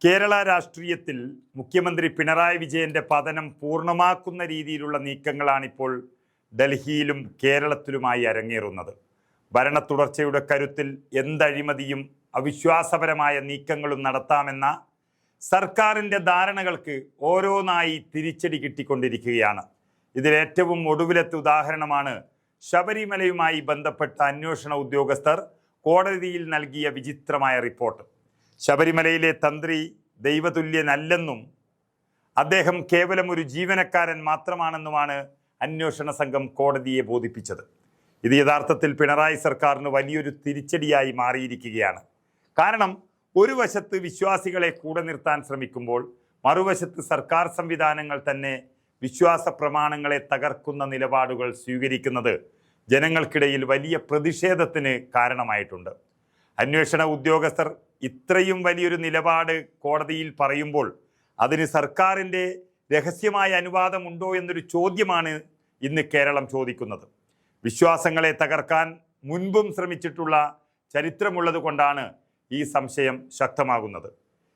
കേരള രാഷ്ട്രീയത്തിൽ മുഖ്യമന്ത്രി പിണറായി വിജയന്റെ പതനം പൂർണ്ണമാക്കുന്ന രീതിയിലുള്ള നീക്കങ്ങളാണിപ്പോൾ ഡൽഹിയിലും കേരളത്തിലുമായി അരങ്ങേറുന്നത്. ഭരണ തുടർച്ചയുടെ കരുത്തിൽ എന്തഴിമതിയും അവിശ്വാസപരമായ നീക്കങ്ങളും നടത്താമെന്ന സർക്കാരിൻ്റെ ധാരണകൾക്ക് ഓരോന്നായി തിരിച്ചടി കിട്ടിക്കൊണ്ടിരിക്കുകയാണ്. ഇതിലേറ്റവും ഒടുവിലത്തെ ഉദാഹരണമാണ് ശബരിമലയുമായി ബന്ധപ്പെട്ട അന്വേഷണ ഉദ്യോഗസ്ഥർ കോടതിയിൽ നൽകിയ വിചിത്രമായ റിപ്പോർട്ട്. ശബരിമലയിലെ തന്ത്രി ദൈവതുല്യനല്ലെന്നും അദ്ദേഹം കേവലം ഒരു ജീവനക്കാരൻ മാത്രമാണെന്നുമാണ് അന്വേഷണ സംഘം കോടതിയെ ബോധിപ്പിച്ചത്. ഇത് യഥാർത്ഥത്തിൽ പിണറായി സർക്കാരിന് വലിയൊരു തിരിച്ചടിയായി മാറിയിരിക്കുകയാണ്. കാരണം ഒരു വശത്ത് വിശ്വാസികളെ കൂടെ നിർത്താൻ ശ്രമിക്കുമ്പോൾ മറുവശത്ത് സർക്കാർ സംവിധാനങ്ങൾ തന്നെ വിശ്വാസ പ്രമാണങ്ങളെ തകർക്കുന്ന നിലപാടുകൾ സ്വീകരിക്കുന്നത് ജനങ്ങൾക്കിടയിൽ വലിയ പ്രതിഷേധത്തിന് കാരണമായിട്ടുണ്ട്. അന്വേഷണ ഉദ്യോഗസ്ഥർ ഇത്രയും വലിയൊരു നിലപാട് കോടതിയിൽ പറയുമ്പോൾ അതിന് സർക്കാരിൻ്റെ രഹസ്യമായ അനുവാദമുണ്ടോ എന്നൊരു ചോദ്യമാണ് ഇന്ന് കേരളം ചോദിക്കുന്നത്. വിശ്വാസങ്ങളെ തകർക്കാൻ മുൻപും ശ്രമിച്ചിട്ടുള്ള ചരിത്രമുള്ളത് കൊണ്ടാണ് ഈ സംശയം ശക്തമാകുന്നത്.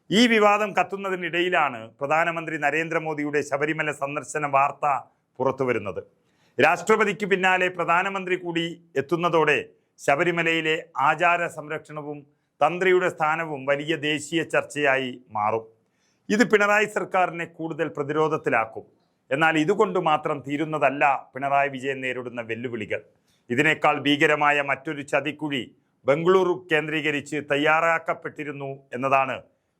ഈ വിവാദം കത്തുന്നതിനിടയിലാണ് പ്രധാനമന്ത്രി നരേന്ദ്രമോദിയുടെ ശബരിമല സന്ദർശന വാർത്ത പുറത്തു വരുന്നത്. രാഷ്ട്രപതിക്ക് പിന്നാലെ പ്രധാനമന്ത്രി കൂടി എത്തുന്നതോടെ ശബരിമലയിലെ ആചാര സംരക്ഷണവും തന്ത്രിയുടെ സ്ഥാനവും വലിയ ദേശീയ ചർച്ചയായി മാറും. ഇത് പിണറായി സർക്കാരിനെ കൂടുതൽ പ്രതിരോധത്തിലാക്കും. എന്നാൽ ഇതുകൊണ്ട് മാത്രം തീരുന്നതല്ല പിണറായി വിജയൻ നേരിടുന്ന വെല്ലുവിളികൾ. ഇതിനേക്കാൾ ഭീകരമായ മറ്റൊരു ചതിക്കുഴി ബംഗളൂരു കേന്ദ്രീകരിച്ച് തയ്യാറാക്കപ്പെട്ടിരുന്നു എന്നതാണ്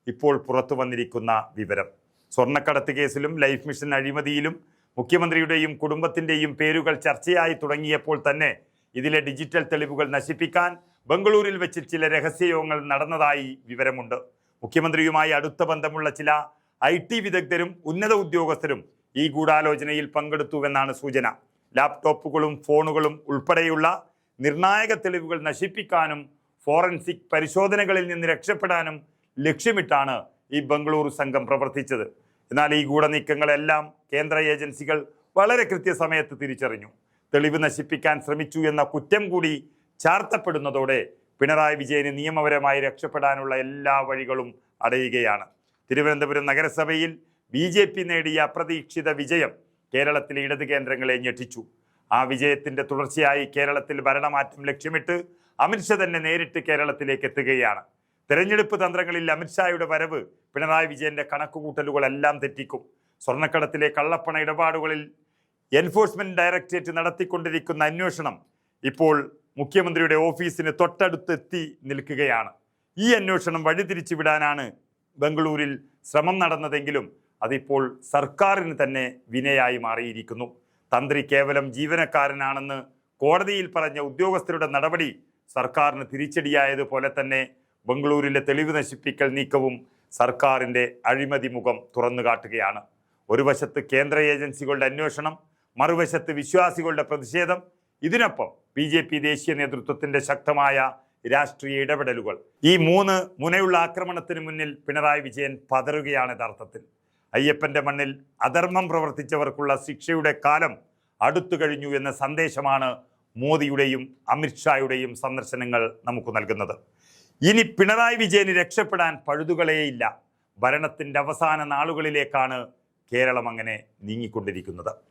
ഇപ്പോൾ പുറത്തു വന്നിരിക്കുന്ന വിവരം. സ്വർണ്ണക്കടത്ത് കേസിലും ലൈഫ് മിഷൻ അഴിമതിയിലും മുഖ്യമന്ത്രിയുടെയും കുടുംബത്തിൻ്റെയും പേരുകൾ ചർച്ചയായി തുടങ്ങിയപ്പോൾ തന്നെ ഇതിലെ ഡിജിറ്റൽ തെളിവുകൾ നശിപ്പിക്കാൻ ബംഗളൂരിൽ വെച്ച് ചില രഹസ്യയോഗങ്ങൾ നടന്നതായി വിവരമുണ്ട്. മുഖ്യമന്ത്രിയുമായി അടുത്ത ബന്ധമുള്ള ചില IT വിദഗ്ധരും ഉന്നത ഉദ്യോഗസ്ഥരും ഈ ഗൂഢാലോചനയിൽ പങ്കെടുത്തുവെന്നാണ് സൂചന. ലാപ്ടോപ്പുകളും ഫോണുകളും ഉൾപ്പെടെയുള്ള നിർണായക തെളിവുകൾ നശിപ്പിക്കാനും ഫോറൻസിക് പരിശോധനകളിൽ നിന്ന് രക്ഷപ്പെടാനും ലക്ഷ്യമിട്ടാണ് ഈ ബംഗളൂരു സംഘം പ്രവർത്തിച്ചത്. എന്നാൽ ഈ ഗൂഢനീക്കങ്ങളെല്ലാം കേന്ദ്ര ഏജൻസികൾ വളരെ കൃത്യസമയത്ത് തിരിച്ചറിഞ്ഞു. തെളിവ് നശിപ്പിക്കാൻ ശ്രമിച്ചു എന്ന കുറ്റം കൂടി ചാർത്തപ്പെടുന്നതോടെ പിണറായി വിജയന് നിയമപരമായി രക്ഷപ്പെടാനുള്ള എല്ലാ വഴികളും അടയുകയാണ്. തിരുവനന്തപുരം നഗരസഭയിൽ BJP നേടിയ അപ്രതീക്ഷിത വിജയം കേരളത്തിലെ ഇടത് കേന്ദ്രങ്ങളെ ഞെട്ടിച്ചു. ആ വിജയത്തിന്റെ തുടർച്ചയായി കേരളത്തിൽ ഭരണമാറ്റം ലക്ഷ്യമിട്ട് അമിത്ഷാ തന്നെ നേരിട്ട് കേരളത്തിലേക്ക് എത്തുകയാണ്. തെരഞ്ഞെടുപ്പ് തന്ത്രങ്ങളിൽ അമിത്ഷായുടെ വരവ് പിണറായി വിജയന്റെ കണക്കുകൂട്ടലുകളെല്ലാം തെറ്റിക്കും. സ്വർണ്ണക്കടത്തിലെ കള്ളപ്പണ ഇടപാടുകളിൽ എൻഫോഴ്സ്മെന്റ് ഡയറക്ടറേറ്റ് നടത്തിക്കൊണ്ടിരിക്കുന്ന അന്വേഷണം ഇപ്പോൾ മുഖ്യമന്ത്രിയുടെ ഓഫീസിന് തൊട്ടടുത്തെത്തി നിൽക്കുകയാണ്. ഈ അന്വേഷണം വഴിതിരിച്ചു വിടാനാണ് ബംഗളൂരിൽ ശ്രമം നടന്നതെങ്കിലും അതിപ്പോൾ സർക്കാരിന് തന്നെ വിനയായി മാറിയിരിക്കുന്നു. തന്ത്രി കേവലം ജീവനക്കാരനാണെന്ന് കോടതിയിൽ പറഞ്ഞ ഉദ്യോഗസ്ഥരുടെ നടപടി സർക്കാരിന് തിരിച്ചടിയായതുപോലെ തന്നെ ബംഗളൂരിലെ തെളിവ് നശിപ്പിക്കൽ നീക്കവും സർക്കാരിൻ്റെ അഴിമതി മുഖം തുറന്നു കാട്ടുകയാണ്. ഒരു വശത്ത് കേന്ദ്ര ഏജൻസികളുടെ അന്വേഷണം, മറുവശത്ത് വിശ്വാസികളുടെ പ്രതിഷേധം, ഇതിനൊപ്പം BJP ദേശീയ നേതൃത്വത്തിന്റെ ശക്തമായ രാഷ്ട്രീയ ഇടപെടലുകൾ. ഈ മൂന്ന് മുനയുള്ള ആക്രമണത്തിന് മുന്നിൽ പിണറായി വിജയൻ പതറുകയാണ് യഥാർത്ഥത്തിൽ. അയ്യപ്പന്റെ മണ്ണിൽ അധർമ്മം പ്രവർത്തിച്ചവർക്കുള്ള ശിക്ഷയുടെ കാലം അടുത്തു കഴിഞ്ഞു എന്ന സന്ദേശമാണ് മോദിയുടെയും അമിത്ഷായുടെയും സന്ദർശനങ്ങൾ നമുക്ക് നൽകുന്നത്. ഇനി പിണറായി വിജയന് രക്ഷപ്പെടാൻ പഴുതുകളേയില്ല. ഭരണത്തിൻ്റെ അവസാന നാളുകളിലേക്കാണ് കേരളം അങ്ങനെ നീങ്ങിക്കൊണ്ടിരിക്കുന്നത്.